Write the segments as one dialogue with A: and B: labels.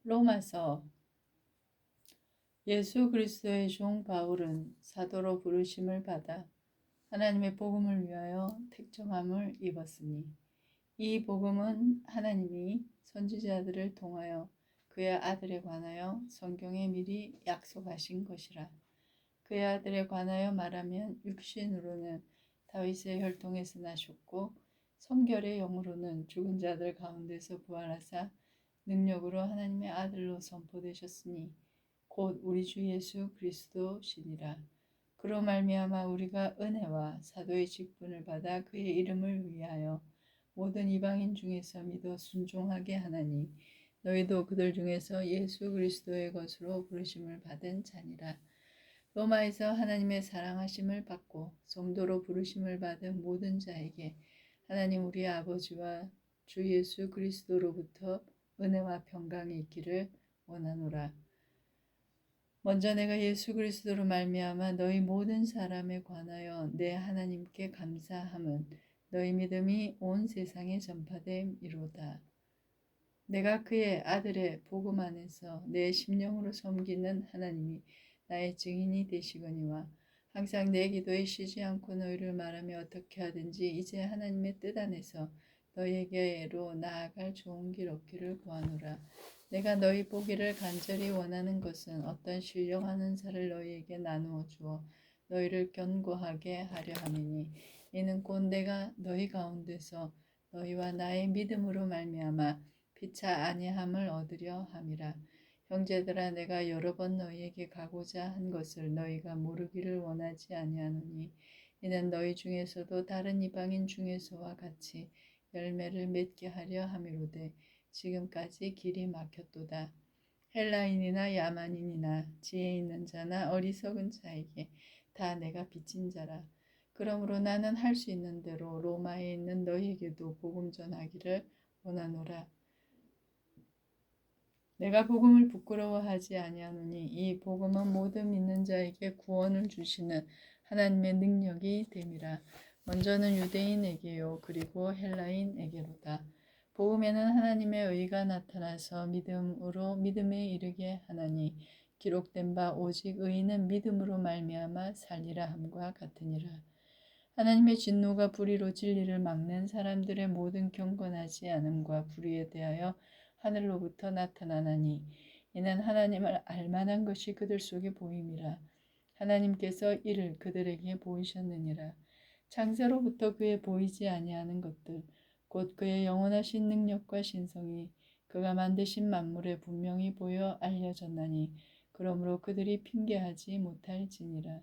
A: 로마서. 예수 그리스도의 종 바울은 사도로 부르심을 받아 하나님의 복음을 위하여 택정함을 입었으니 이 복음은 하나님이 선지자들을 통하여 그의 아들에 관하여 성경에 미리 약속하신 것이라. 그의 아들에 관하여 말하면 육신으로는 다윗의 혈통에서 나셨고 성결의 영으로는 죽은 자들 가운데서 부활하사 능력으로 하나님의 아들로 선포되셨으니 곧 우리 주 예수 그리스도시니라. 그로 말미암아 우리가 은혜와 사도의 직분을 받아 그의 이름을 위하여 모든 이방인 중에서 믿어 순종하게 하나니 너희도 그들 중에서 예수 그리스도의 것으로 부르심을 받은 자니라. 로마에서 하나님의 사랑하심을 받고 성도로 부르심을 받은 모든 자에게 하나님 우리 아버지와 주 예수 그리스도로부터 은혜와 평강이 있기를 원하노라. 먼저 내가 예수 그리스도로 말미암아 너희 모든 사람에 관하여 내 하나님께 감사함은 너희 믿음이 온 세상에 전파됨이로다. 내가 그의 아들의 복음 안에서 내 심령으로 섬기는 하나님이 나의 증인이 되시거니와 항상 내 기도에 쉬지 않고 너희를 말하며 어떻게 하든지 이제 하나님의 뜻 안에서 너희에게로 나아갈 좋은 길 얻기를 구하노라. 내가 너희 보기를 간절히 원하는 것은 어떤 신령한 은사를 너희에게 나누어 주어 너희를 견고하게 하려 함이니 이는 곧 내가 너희 가운데서 너희와 나의 믿음으로 말미암아 피차 아니함을 얻으려 함이라. 형제들아 내가 여러 번 너희에게 가고자 한 것을 너희가 모르기를 원하지 아니하노니 이는 너희 중에서도 다른 이방인 중에서와 같이 열매를 맺게 하려 함이로되 지금까지 길이 막혔도다. 헬라인이나 야만인이나 지혜 있는 자나 어리석은 자에게 다 내가 빚진 자라. 그러므로 나는 할 수 있는 대로 로마에 있는 너희에게도 복음 전하기를 원하노라. 내가 복음을 부끄러워하지 아니하노니 이 복음은 모든 믿는 자에게 구원을 주시는 하나님의 능력이 됨이라. 먼저는 유대인에게요 그리고 헬라인에게로다. 복음에는 하나님의 의가 나타나서 믿음으로 믿음에 이르게 하나니 기록된 바 오직 의인은 믿음으로 말미암아 살리라 함과 같으니라. 하나님의 진노가 불의로 진리를 막는 사람들의 모든 경건하지 않음과 불의에 대하여 하늘로부터 나타나나니 이는 하나님을 알만한 것이 그들 속에 보임이라. 하나님께서 이를 그들에게 보이셨느니라. 창세로부터 그의 보이지 아니하는 것들 곧 그의 영원하신 능력과 신성이 그가 만드신 만물에 분명히 보여 알려졌나니 그러므로 그들이 핑계하지 못할지니라.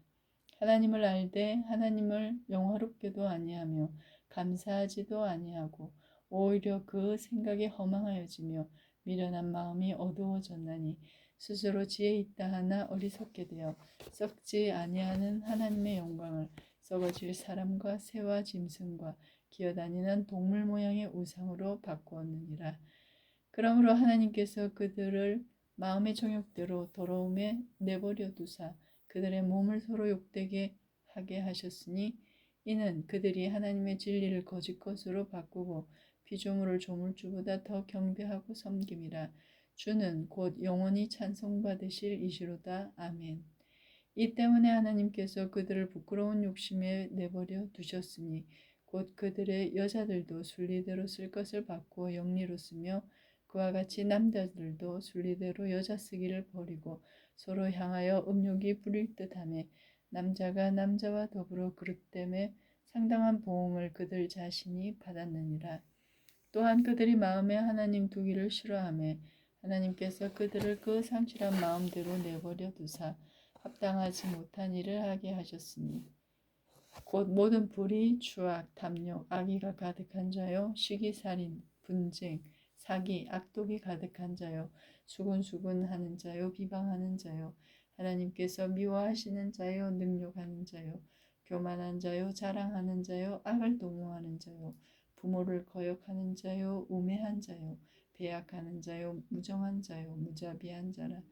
A: 하나님을 알되 하나님을 영화롭게도 아니하며 감사하지도 아니하고 오히려 그 생각에 허망하여지며 미련한 마음이 어두워졌나니 스스로 지혜 있다 하나 어리석게 되어 썩지 아니하는 하나님의 영광을 썩어질 사람과 새와 짐승과 기어다니는 동물 모양의 우상으로 바꾸었느니라. 그러므로 하나님께서 그들을 마음의 정욕대로 더러움에 내버려 두사 그들의 몸을 서로 욕되게 하게 하셨으니 이는 그들이 하나님의 진리를 거짓 것으로 바꾸고 피조물을 조물주보다 더 경배하고 섬김이라. 주는 곧 영원히 찬송받으실 이시로다. 아멘. 이 때문에 하나님께서 그들을 부끄러운 욕심에 내버려 두셨으니 곧 그들의 여자들도 순리대로 쓸 것을 받고 영리로 쓰며 그와 같이 남자들도 순리대로 여자 쓰기를 버리고 서로 향하여 음욕이 부릴 듯하며 남자가 남자와 더불어 그릇됨에 상당한 보응을 그들 자신이 받았느니라. 또한 그들이 마음에 하나님 두기를 싫어하며 하나님께서 그들을 그 상실한 마음대로 내버려 두사 합당하지 못한 일을 하게 하셨으니 곧 모든 불의, 추악, 탐욕, 악의가 가득한 자요 시기살인, 분쟁, 사기, 악독이 가득한 자요 수군수군하는 자요 비방하는 자요 하나님께서 미워하시는 자요 능욕하는 자요 교만한 자요 자랑하는 자요 악을 도모하는 자요 부모를 거역하는 자요 우매한 자요 배약하는 자요 무정한 자요 무자비한 자라.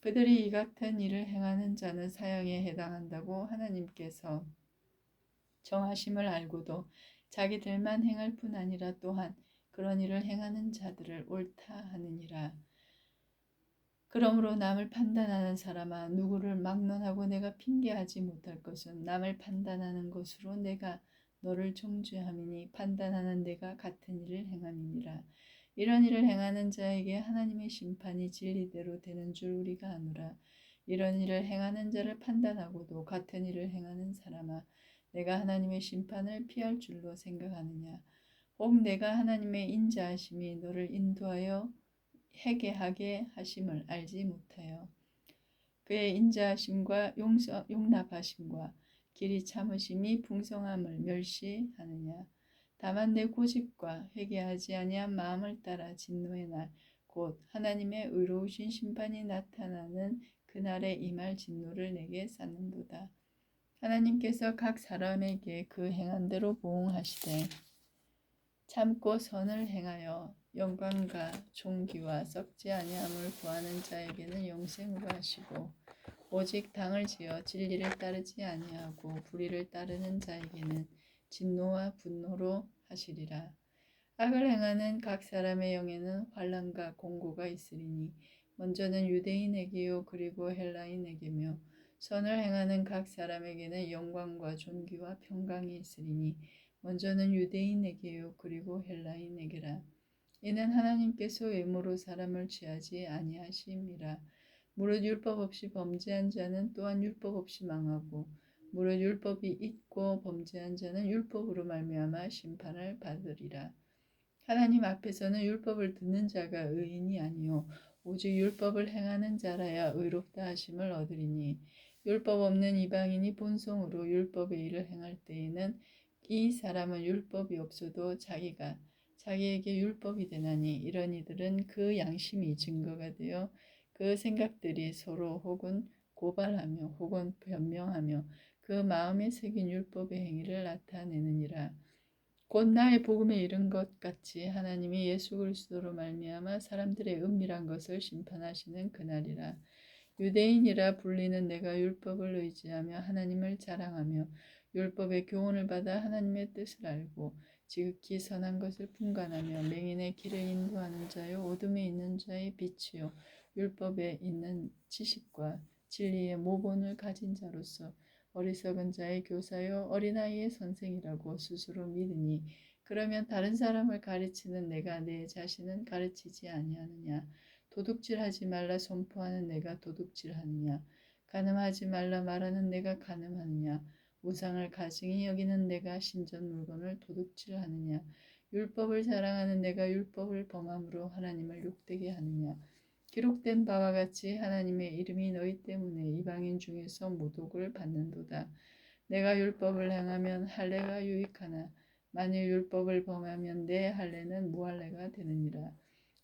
A: 그들이 이 같은 일을 행하는 자는 사형에 해당한다고 하나님께서 정하심을 알고도 자기들만 행할 뿐 아니라 또한 그런 일을 행하는 자들을 옳다 하느니라. 그러므로 남을 판단하는 사람아, 누구를 막론하고 내가 핑계하지 못할 것은 남을 판단하는 것으로 내가 너를 정죄함이니 판단하는 내가 같은 일을 행함이니라. 이런 일을 행하는 자에게 하나님의 심판이 진리대로 되는 줄 우리가 아노라. 이런 일을 행하는 자를 판단하고도 같은 일을 행하는 사람아, 내가 하나님의 심판을 피할 줄로 생각하느냐. 혹 내가 하나님의 인자하심이 너를 인도하여 회개하게 하심을 알지 못하여 그의 인자하심과 용납하심과 길이 참으심이 풍성함을 멸시하느냐. 다만 내 고집과 회개하지 아니한 마음을 따라 진노의 날 곧 하나님의 의로우신 심판이 나타나는 그날에 임할 진노를 내게 쌓는도다. 하나님께서 각 사람에게 그 행한 대로 보응하시되 참고 선을 행하여 영광과 존귀와 썩지 아니함을 구하는 자에게는 영생으로 하시고 오직 당을 지어 진리를 따르지 아니하고 불의를 따르는 자에게는 진노와 분노로 하시리라. 악을 행하는 각 사람의 영에는 환난과 공고가 있으리니 먼저는 유대인에게요 그리고 헬라인에게며 선을 행하는 각 사람에게는 영광과 존귀와 평강이 있으리니 먼저는 유대인에게요 그리고 헬라인에게라. 이는 하나님께서 외모로 사람을 취하지 아니하심이라. 무릇 율법 없이 범죄한 자는 또한 율법 없이 망하고 무릇 율법이 있고 범죄한 자는 율법으로 말미암아 심판을 받으리라. 하나님 앞에서는 율법을 듣는 자가 의인이 아니요 오직 율법을 행하는 자라야 의롭다 하심을 얻으리니 율법 없는 이방인이 본성으로 율법의 일을 행할 때에는 이 사람은 율법이 없어도 자기가 자기에게 율법이 되나니 이런 이들은 그 양심이 증거가 되어 그 생각들이 서로 혹은 고발하며 혹은 변명하며 그 마음에 새긴 율법의 행위를 나타내느니라. 곧 나의 복음에 이른 것 같이 하나님이 예수 그리스도로 말미암아 사람들의 은밀한 것을 심판하시는 그날이라. 유대인이라 불리는 내가 율법을 의지하며 하나님을 자랑하며 율법의 교훈을 받아 하나님의 뜻을 알고 지극히 선한 것을 분간하며 맹인의 길을 인도하는 자요 어둠에 있는 자의 빛이요 율법에 있는 지식과 진리의 모본을 가진 자로서 어리석은 자의 교사요 어린아이의 선생이라고 스스로 믿으니 그러면 다른 사람을 가르치는 내가 내 자신은 가르치지 아니하느냐. 도둑질하지 말라 선포하는 내가 도둑질하느냐. 간음하지 말라 말하는 내가 간음하느냐. 우상을 가증히 여기는 내가 신전 물건을 도둑질하느냐. 율법을 사랑하는 내가 율법을 범함으로 하나님을 욕되게 하느냐. 기록된 바와 같이 하나님의 이름이 너희 때문에 이방인 중에서 모독을 받는도다. 내가 율법을 행하면 할례가 유익하나 만일 율법을 범하면 내 할례는 무할례가 되느니라.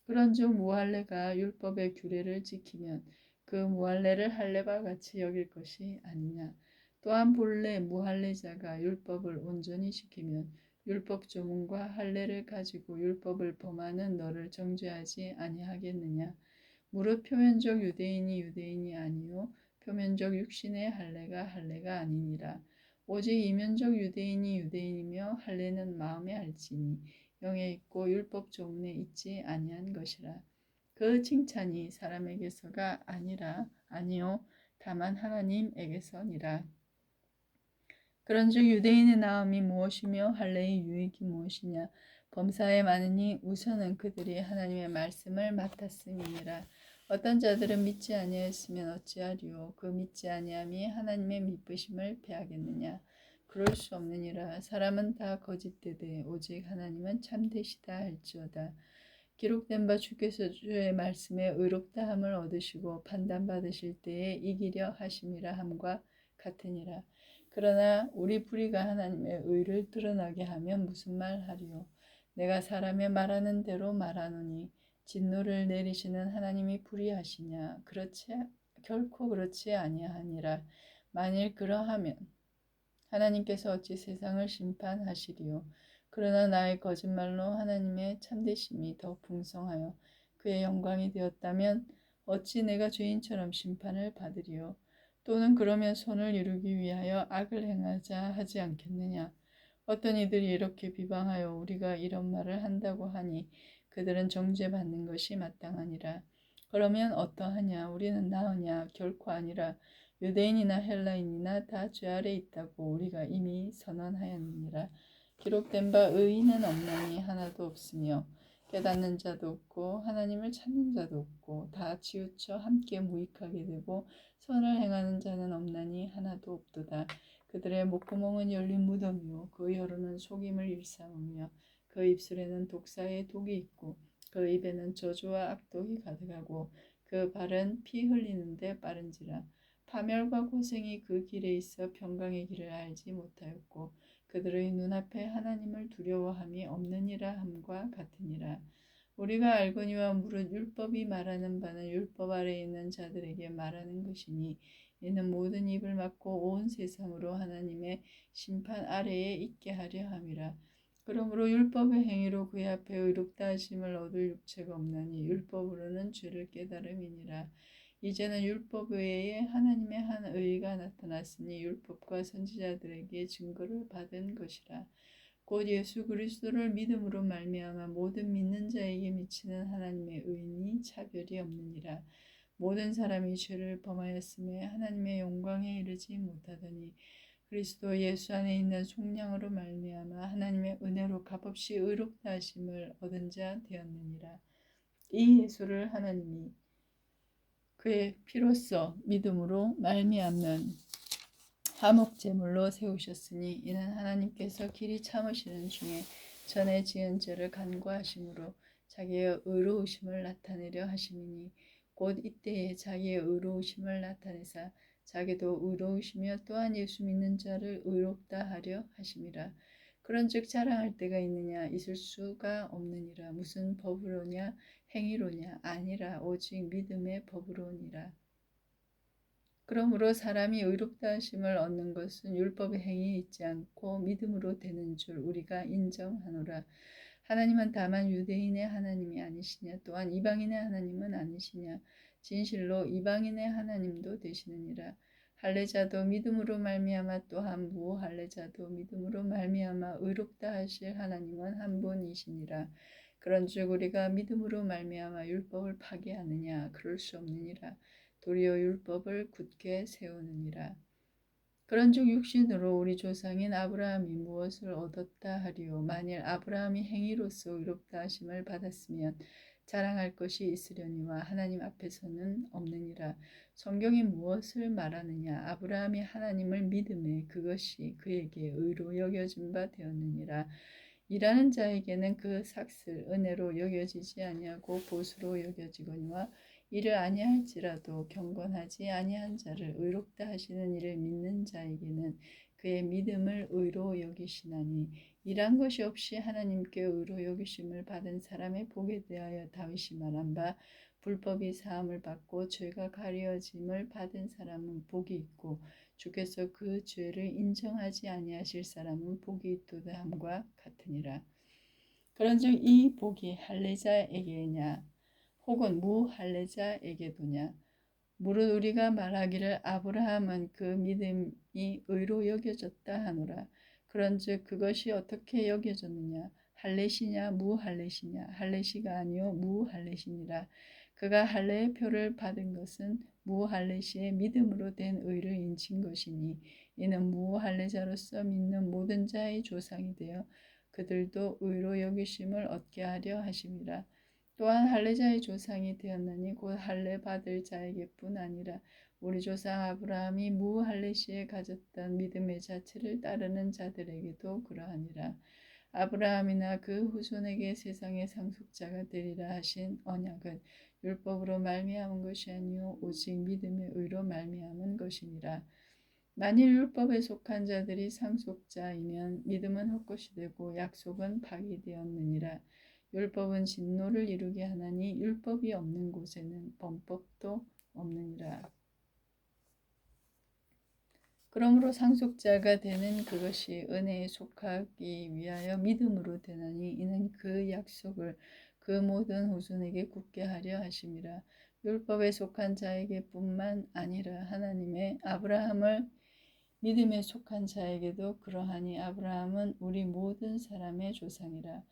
A: 그런즉 무할례가 율법의 규례를 지키면 그 무할례를 할례와 같이 여길 것이 아니냐. 또한 본래 무할례자가 율법을 온전히 지키면 율법 조문과 할례를 가지고 율법을 범하는 너를 정죄하지 아니하겠느냐. 무릇 표면적 유대인이 유대인이 아니요 표면적 육신의 할례가 할례가 아니니라. 오직 이면적 유대인이 유대인이며 할례는 마음에 알지니 영에 있고 율법 조문에 있지 아니한 것이라. 그 칭찬이 사람에게서가 아니요 다만 하나님에게서니라. 그런즉 유대인의 나음이 무엇이며 할례의 유익이 무엇이냐. 범사에 많으니 우선은 그들이 하나님의 말씀을 맡았음이니라. 어떤 자들은 믿지 아니하였으면 어찌하리요. 그 믿지 아니함이 하나님의 믿으심을 패하겠느냐. 그럴 수 없느니라. 사람은 다 거짓되되 오직 하나님은 참되시다 할지어다. 기록된 바 주께서 주의 말씀에 의롭다함을 얻으시고 판단받으실 때에 이기려 하심이라 함과 같으니라. 그러나 우리 불의가 하나님의 의를 드러나게 하면 무슨 말하리요. 내가 사람의 말하는 대로 말하노니 진노를 내리시는 하나님이 불의하시냐. 결코 그렇지 아니하니라. 만일 그러하면 하나님께서 어찌 세상을 심판하시리요. 그러나 나의 거짓말로 하나님의 참되심이 더 풍성하여 그의 영광이 되었다면 어찌 내가 죄인처럼 심판을 받으리요. 또는 그러면 손을 이루기 위하여 악을 행하자 하지 않겠느냐. 어떤 이들이 이렇게 비방하여 우리가 이런 말을 한다고 하니 그들은 정죄받는 것이 마땅하니라. 그러면 어떠하냐? 우리는 나으냐? 결코 아니라. 유대인이나 헬라인이나 다 죄 아래 있다고 우리가 이미 선언하였느니라. 기록된 바 의인은 없나니 하나도 없으며 깨닫는 자도 없고 하나님을 찾는 자도 없고 다 치우쳐 함께 무익하게 되고 선을 행하는 자는 없나니 하나도 없도다. 그들의 목구멍은 열린 무덤이요 그 혀로는 속임을 일삼으며 그 입술에는 독사의 독이 있고 그 입에는 저주와 악독이 가득하고 그 발은 피 흘리는데 빠른지라. 파멸과 고생이 그 길에 있어 평강의 길을 알지 못하였고 그들의 눈앞에 하나님을 두려워함이 없느니라 함과 같으니라. 우리가 알거니와 무릇 율법이 말하는 바는 율법 아래 있는 자들에게 말하는 것이니 이는 모든 입을 막고 온 세상으로 하나님의 심판 아래에 있게 하려 함이라. 그러므로 율법의 행위로 그의 앞에 의롭다 하심을 얻을 육체가 없나니 율법으로는 죄를 깨달음이니라. 이제는 율법 외에 하나님의 한 의가 나타났으니 율법과 선지자들에게 증거를 받은 것이라. 곧 예수 그리스도를 믿음으로 말미암아 모든 믿는 자에게 미치는 하나님의 의인이 차별이 없느니라. 모든 사람이 죄를 범하였음에 하나님의 영광에 이르지 못하더니 그리스도 예수 안에 있는 속량으로 말미암아 하나님의 은혜로 값없이 의롭다 하심을 얻은 자 되었느니라. 이 예수를 하나님이 그의 피로써 믿음으로 말미암는 화목 제물로 세우셨으니 이는 하나님께서 길이 참으시는 중에 전에 지은 죄를 간구하심으로 자기의 의로우심을 나타내려 하심이니 곧 이때에 자기의 의로우심을 나타내사 자기도 의로우시며 또한 예수 믿는 자를 의롭다 하려 하심이라. 그런즉 자랑할 때가 있느냐? 있을 수가 없느니라. 무슨 법으로냐? 행위로냐? 아니라 오직 믿음의 법으로니라. 그러므로 사람이 의롭다 하심을 얻는 것은 율법의 행위에 있지 않고 믿음으로 되는 줄 우리가 인정하노라. 하나님은 다만 유대인의 하나님이 아니시냐? 또한 이방인의 하나님은 아니시냐? 진실로 이방인의 하나님도 되시느니라. 할례자도 믿음으로 말미암아 또한 무할례자도 믿음으로 말미암아 의롭다 하실 하나님은 한 분이시니라. 그런즉 우리가 믿음으로 말미암아 율법을 파기하느냐? 그럴 수 없느니라. 도리어 율법을 굳게 세우느니라. 그런즉 육신으로 우리 조상인 아브라함이 무엇을 얻었다 하리요? 만일 아브라함이 행위로서 의롭다 하심을 받았으면 자랑할 것이 있으려니와 하나님 앞에서는 없느니라. 성경이 무엇을 말하느냐? 아브라함이 하나님을 믿음에 그것이 그에게 의로 여겨진 바 되었느니라. 일하는 자에게는 그 삭슬 은혜로 여겨지지 아니하고 보수로 여겨지거니와 이를 아니할지라도 경건하지 아니한 자를 의롭다 하시는 이를 믿는 자에게는 그의 믿음을 의로 여기시나니 일한 것이 없이 하나님께 의로 여기심을 받은 사람의 복에 대하여 다윗이 말한 바 불법이 사함을 받고 죄가 가려짐을 받은 사람은 복이 있고 주께서 그 죄를 인정하지 아니하실 사람은 복이 있도다 함과 같으니라. 그런즉 이 복이 할례자에게냐 혹은 무할례자에게도냐? 무릇 우리가 말하기를 아브라함은 그 믿음이 의로 여겨졌다 하노라. 그런즉 그것이 어떻게 여겨졌느냐? 할례시냐 무할례시냐? 할례시가 아니요 무할례시니라. 그가 할례의 표를 받은 것은 무할례시의 믿음으로 된 의를 인친 것이니 이는 무할례자로서 믿는 모든 자의 조상이 되어 그들도 의로 여기심을 얻게 하려 하심이라. 또한 할례자의 조상이 되었나니 곧 할례 받을 자에게뿐 아니라 우리 조상 아브라함이 무할례시에 가졌던 믿음의 자체를 따르는 자들에게도 그러하니라. 아브라함이나 그 후손에게 세상의 상속자가 되리라 하신 언약은 율법으로 말미암은 것이 아니요 오직 믿음의 의로 말미암은 것이니라. 만일 율법에 속한 자들이 상속자이면 믿음은 헛것이 되고 약속은 파기되었느니라. 율법은 진노를 이루게 하나니 율법이 없는 곳에는 범법도 없느니라. 그러므로 상속자가 되는 그것이 은혜에 속하기 위하여 믿음으로 되나니 이는 그 약속을 그 모든 후손에게 굳게 하려 하심이라. 율법에 속한 자에게뿐만 아니라 하나님의 아브라함을 믿음에 속한 자에게도 그러하니 아브라함은 우리 모든 사람의 조상이라.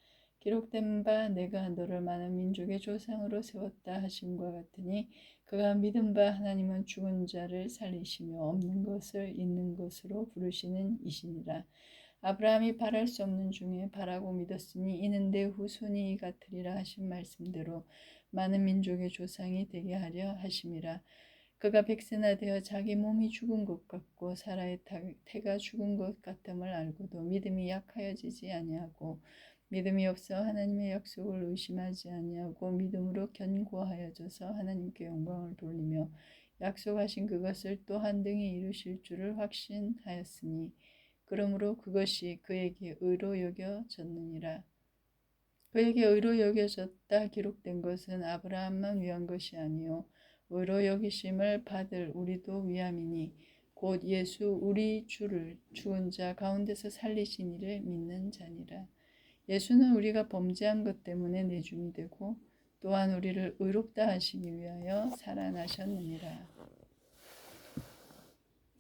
A: 기록된 바 내가 너를 많은 민족의 조상으로 세웠다 하심과 같으니 그가 믿은 바 하나님은 죽은 자를 살리시며 없는 것을 있는 것으로 부르시는 이시니라. 아브라함이 바랄 수 없는 중에 바라고 믿었으니 이는 내 후손이 같으리라 하신 말씀대로 많은 민족의 조상이 되게 하려 하심이라. 그가 백세나 되어 자기 몸이 죽은 것 같고 사라의 태가 죽은 것 같음을 알고도 믿음이 약하여지지 아니하고 믿음이 없어 하나님의 약속을 의심하지 아니하고 믿음으로 견고하여져서 하나님께 영광을 돌리며 약속하신 그것을 또한 등이 이루실 줄을 확신하였으니 그러므로 그것이 그에게 의로 여겨졌느니라. 그에게 의로 여겨졌다 기록된 것은 아브라함만 위한 것이 아니요 의로 여기심을 받을 우리도 위함이니 곧 예수 우리 주를 죽은 자 가운데서 살리신 이를 믿는 자니라. 예수는 우리가 범죄한 것 때문에 내줌이 되고 또한 우리를 의롭다 하시기 위하여 살아나셨느니라.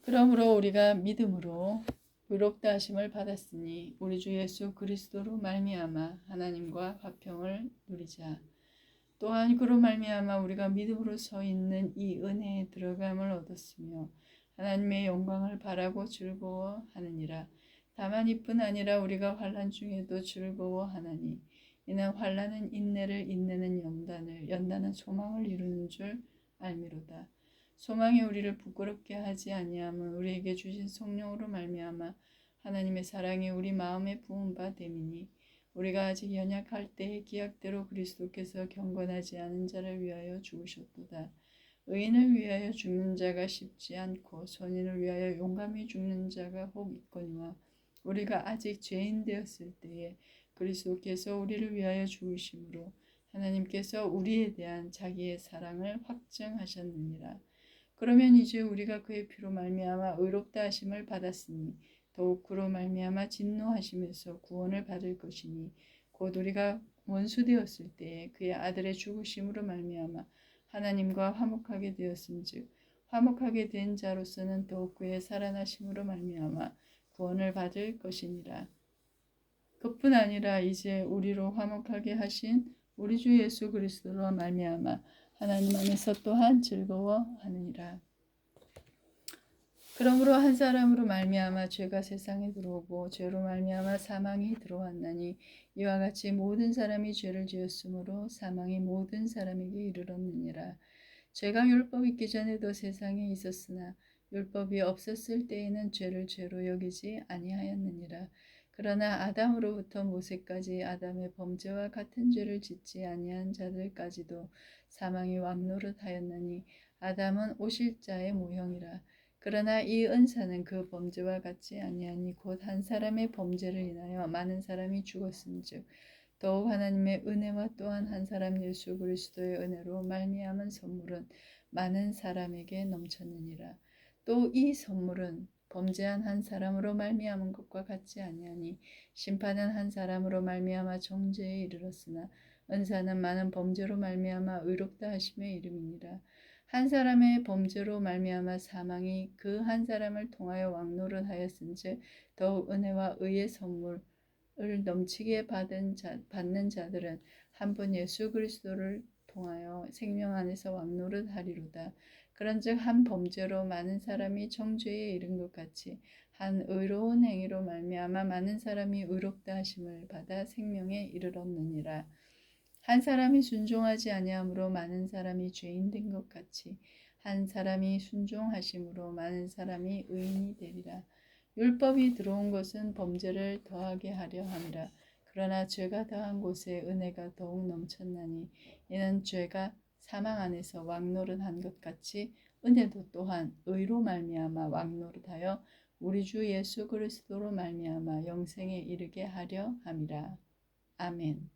A: 그러므로 우리가 믿음으로 의롭다 하심을 받았으니 우리 주 예수 그리스도로 말미암아 하나님과 화평을 누리자. 또한 그로 말미암아 우리가 믿음으로 서 있는 이 은혜에 들어감을 얻었으며 하나님의 영광을 바라고 즐거워하느니라. 다만 이뿐 아니라 우리가 환난 중에도 즐거워하나니 이는 환난은 인내를, 인내는 연단을, 연단은 소망을 이루는 줄 알미로다. 소망이 우리를 부끄럽게 하지 아니함은 우리에게 주신 성령으로 말미암아 하나님의 사랑이 우리 마음에 부은 바 됨이니 우리가 아직 연약할 때의 기약대로 그리스도께서 경건하지 않은 자를 위하여 죽으셨도다. 의인을 위하여 죽는 자가 쉽지 않고 선인을 위하여 용감히 죽는 자가 혹 있거니와 우리가 아직 죄인 되었을 때에 그리스도께서 우리를 위하여 죽으심으로 하나님께서 우리에 대한 자기의 사랑을 확증하셨느니라. 그러면 이제 우리가 그의 피로 말미암아 의롭다 하심을 받았으니 더욱 그로 말미암아 진노하심에서 구원을 받을 것이니 곧 우리가 원수 되었을 때에 그의 아들의 죽으심으로 말미암아 하나님과 화목하게 되었은즉 화목하게 된 자로서는 더욱 그의 살아나심으로 말미암아 구원을 받을 것이니라. 그뿐 아니라 이제 우리로 화목하게 하신 우리 주 예수 그리스도로 말미암아 하나님 안에서 또한 즐거워하느니라. 그러므로 한 사람으로 말미암아 죄가 세상에 들어오고 죄로 말미암아 사망이 들어왔나니 이와 같이 모든 사람이 죄를 지었으므로 사망이 모든 사람에게 이르렀느니라. 죄가 율법 있기 전에도 세상에 있었으나 율법이 없었을 때에는 죄를 죄로 여기지 아니하였느니라. 그러나 아담으로부터 모세까지 아담의 범죄와 같은 죄를 짓지 아니한 자들까지도 사망이 왕노릇하였나니 아담은 오실 자의 모형이라. 그러나 이 은사는 그 범죄와 같지 아니하니 곧 한 사람의 범죄를 인하여 많은 사람이 죽었은즉 더욱 하나님의 은혜와 또한 한 사람 예수 그리스도의 은혜로 말미암은 선물은 많은 사람에게 넘쳤느니라. 또 이 선물은 범죄한 한 사람으로 말미암은 것과 같지 아니하니 심판은 한 사람으로 말미암아 정죄에 이르렀으나 은사는 많은 범죄로 말미암아 의롭다 하심의 이름이니라. 한 사람의 범죄로 말미암아 사망이 그 한 사람을 통하여 왕노릇하였은즉 더욱 은혜와 의의 선물을 넘치게 받는 자들은 한 분 예수 그리스도를 통하여 생명 안에서 왕노릇하리로다. 그런즉 한 범죄로 많은 사람이 정죄에 이른 것 같이 한 의로운 행위로 말미암아 많은 사람이 의롭다 하심을 받아 생명에 이르렀느니라. 한 사람이 순종하지 아니함으로 많은 사람이 죄인 된 것 같이 한 사람이 순종하심으로 많은 사람이 의인이 되리라. 율법이 들어온 것은 범죄를 더하게 하려 함이라. 그러나 죄가 더한 곳에 은혜가 더욱 넘쳤나니 이는 죄가 사망 안에서 왕노릇한 것 같이 은혜도 또한 의로 말미암아 왕노릇하여 우리 주 예수 그리스도로 말미암아 영생에 이르게 하려 함이라. 아멘.